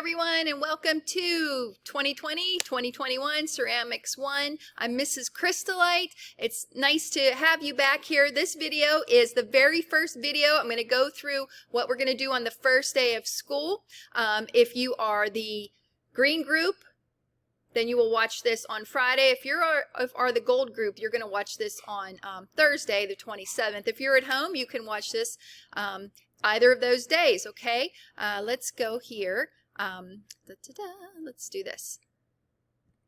everyone, and welcome to 2020-2021 Ceramics 1. I'm Mrs. Crystalite. It's nice to have you back here. This video is the very first video. I'm going to go through what we're going to do on the first day of school. If you are the green group, then you will watch this on Friday. If you are the gold group, you're going to watch this on Thursday, the 27th. If you're at home, you can watch this either of those days, okay? Let's go here. Let's do this.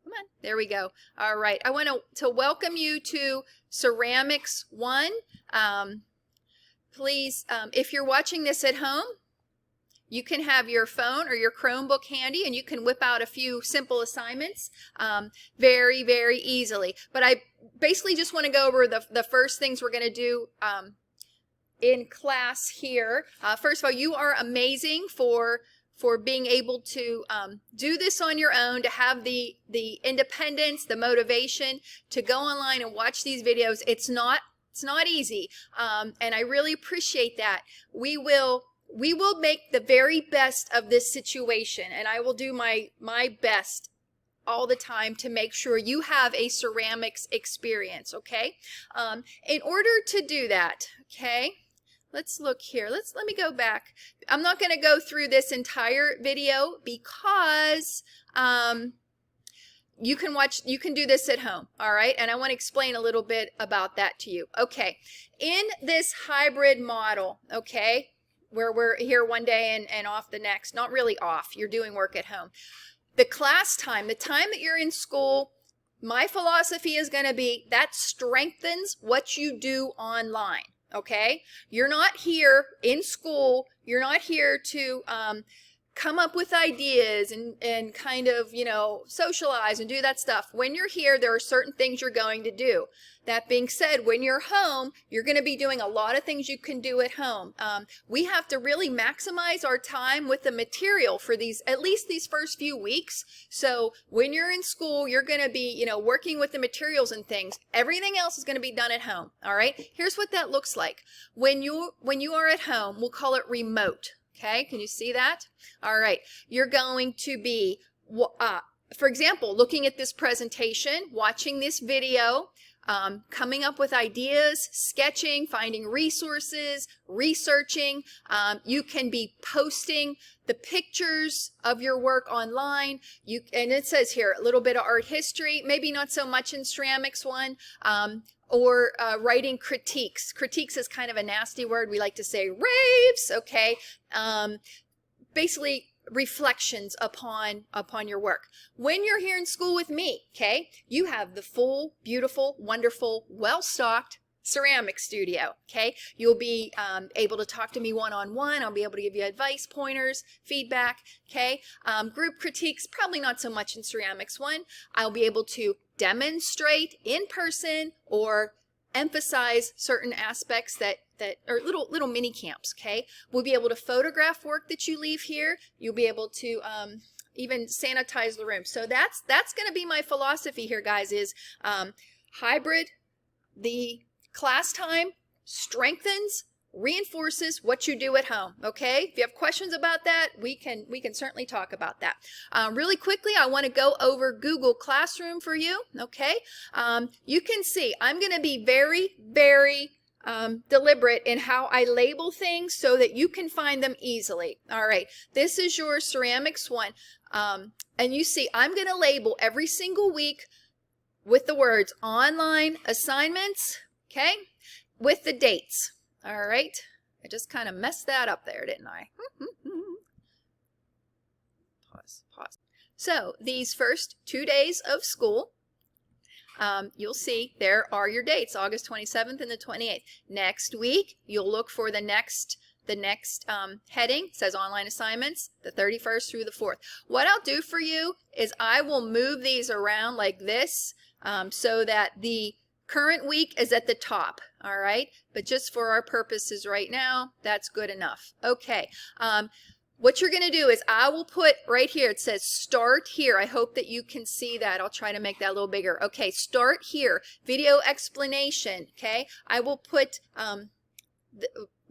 Come on, there we go. All right, I want to welcome you to Ceramics 1. Please, if you're watching this at home, you can have your phone or your Chromebook handy and you can whip out a few simple assignments very, very easily. But I basically just want to go over the first things we're going to do in class here. First of all, you are amazing for being able to do this on your own, to have the independence, the motivation to go online and watch these videos. It's not easy, and I really appreciate that. We will make the very best of this situation, and I will do my best all the time to make sure you have a ceramics experience, okay? In order to do that, okay, let's look here. Let me go back. I'm not going to go through this entire video because you can do this at home, all right? And I want to explain a little bit about that to you. Okay, in this hybrid model, okay, where we're here one day and off the next, not really off, you're doing work at home. The class time, the time that you're in school, my philosophy is going to be that strengthens what you do online. Okay, you're not here in school, you're not here to come up with ideas and kind of, you know, socialize and do that stuff. When you're here, there are certain things you're going to do. That being said, when you're home, you're going to be doing a lot of things you can do at home. We have to really maximize our time with the material for at least these first few weeks. So when you're in school, you're going to be, you know, working with the materials and things. Everything else is going to be done at home. All right. Here's what that looks like. When you are at home, we'll call it remote. Okay. Can you see that? All right. You're going to be, for example, looking at this presentation, watching this video, coming up with ideas, sketching, finding resources, researching. You can be posting the pictures of your work online. And it says here a little bit of art history, maybe not so much in Ceramics 1, or writing critiques. Critiques is kind of a nasty word. We like to say raves, okay? Basically, reflections upon your work. When you're here in school with me, okay, you have the full, beautiful, wonderful, well-stocked ceramic studio, okay? You'll be able to talk to me one-on-one. I'll be able to give you advice, pointers, feedback, okay? Group critiques, probably not so much in Ceramics 1. I'll be able to demonstrate in person or emphasize certain aspects that are little mini camps, okay? We'll be able to photograph work that you leave here. You'll be able to even sanitize the room. So that's going to be my philosophy here, guys, is hybrid. The class time strengthens, reinforces what you do at home, okay? If you have questions about that, we can certainly talk about that. Really quickly, I want to go over Google Classroom for you, okay? You can see I'm going to be very, very deliberate in how I label things so that you can find them easily. All right, this is your Ceramics 1. And you see, I'm going to label every single week with the words online assignments, okay, with the dates. All right, I just kind of messed that up there, didn't I? Pause. So these first 2 days of school, you'll see there are your dates, August 27th and the 28th. Next week, you'll look for the next heading. It says online assignments, the 31st through the 4th. What I'll do for you is I will move these around like this so that the current week is at the top, all right? But just for our purposes right now, that's good enough. Okay. What you're going to do is I will put right here, it says start here. I hope that you can see that. I'll try to make that a little bigger. Okay, start here. Video explanation, okay? I will put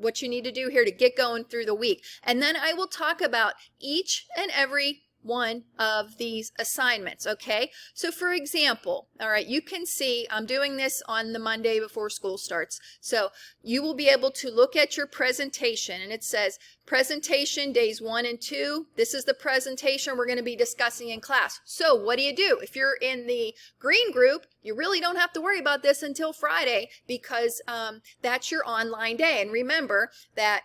what you need to do here to get going through the week. And then I will talk about each and every one of these assignments, okay? So for example, all right, you can see I'm doing this on the Monday before school starts. So you will be able to look at your presentation, and it says presentation days 1 and 2. This is the presentation we're going to be discussing in class. So what do? If you're in the green group, you really don't have to worry about this until Friday, because that's your online day. And remember that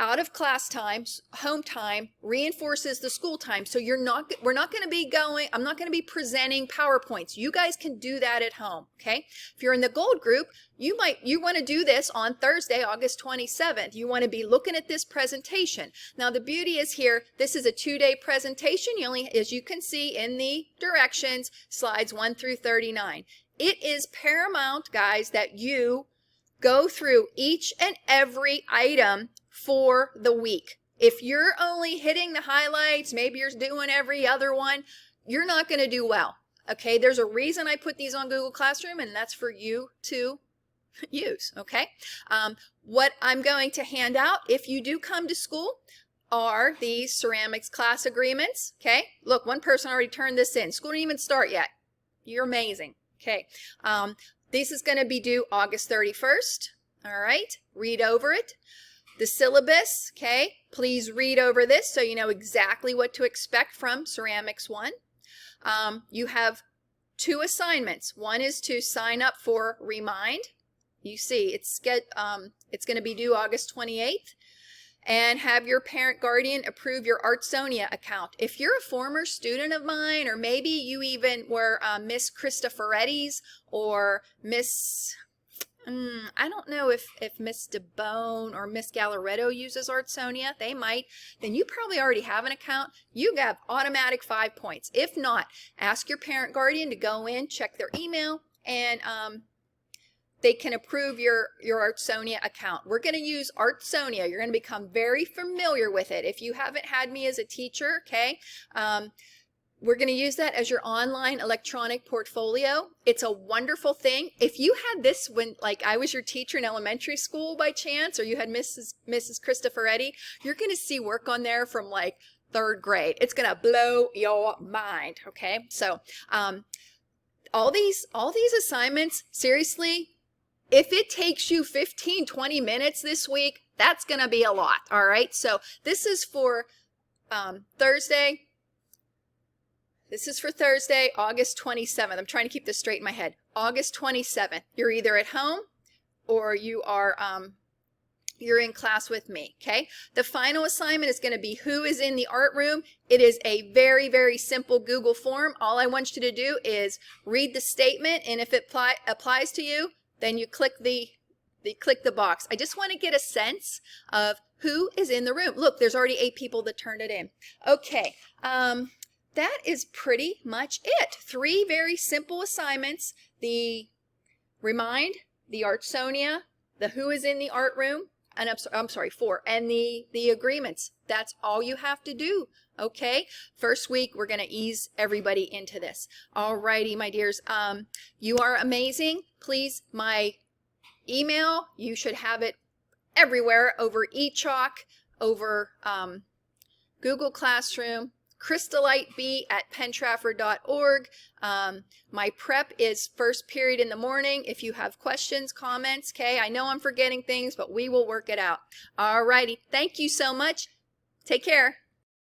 out of class time, home time reinforces the school time. So we're not going to be I'm not going to be presenting PowerPoints. You guys can do that at home, okay? If you're in the gold group, you want to do this on Thursday, August 27th. You want to be looking at this presentation. Now the beauty is here, this is a 2-day presentation. You only, as you can see in the directions, slides 1 through 39. It is paramount, guys, that you go through each and every item for the week. If you're only hitting the highlights, maybe you're doing every other one, you're not going to do well. Okay, there's a reason I put these on Google Classroom, and that's for you to use. Okay, what I'm going to hand out if you do come to school are these ceramics class agreements. Okay, look, one person already turned this in. School didn't even start yet. You're amazing. Okay, this is going to be due August 31st. All right, read over it. The syllabus, okay, please read over this so you know exactly what to expect from Ceramics 1. You have 2 assignments. One is to sign up for Remind. You see, it's going to be due August 28th. And have your parent guardian approve your Artsonia account. If you're a former student of mine, or maybe you even were Miss Cristoforetti's or Miss... I don't know if Miss DeBone or Miss Galleretto uses Artsonia. They might. Then you probably already have an account. You have automatic 5 points. If not, ask your parent guardian to go in, check their email, and they can approve your Artsonia account. We're going to use Artsonia. You're going to become very familiar with it. If you haven't had me as a teacher, okay, we're going to use that as your online electronic portfolio. It's a wonderful thing. If you had this when, like, I was your teacher in elementary school by chance, or you had Mrs. Cristoforetti, you're going to see work on there from like 3rd grade. It's going to blow your mind, okay? So all these assignments, seriously, if it takes you 15, 20 minutes this week, that's going to be a lot, all right? So this is for Thursday. This is for Thursday, August 27th. I'm trying to keep this straight in my head. August 27th. You're either at home or you are you're in class with me, okay? The final assignment is going to be who is in the art room. It is a very, very simple Google form. All I want you to do is read the statement, and if it applies to you, then you click the box. I just want to get a sense of who is in the room. Look, there's already 8 people that turned it in. Okay. That is pretty much it. 3 very simple assignments: the Remind, the Artsonia, the who is in the art room, and I'm sorry, 4, and the agreements. That's all you have to do. Okay, first week we're going to ease everybody into this. All righty, my dears. You are amazing. Please, my email, you should have it everywhere, over eChalk, over Google Classroom, crystalliteb@pentrafford.org. My prep is first period in the morning. If you have questions, comments, okay, I know I'm forgetting things, but we will work it out. All righty. Thank you so much. Take care.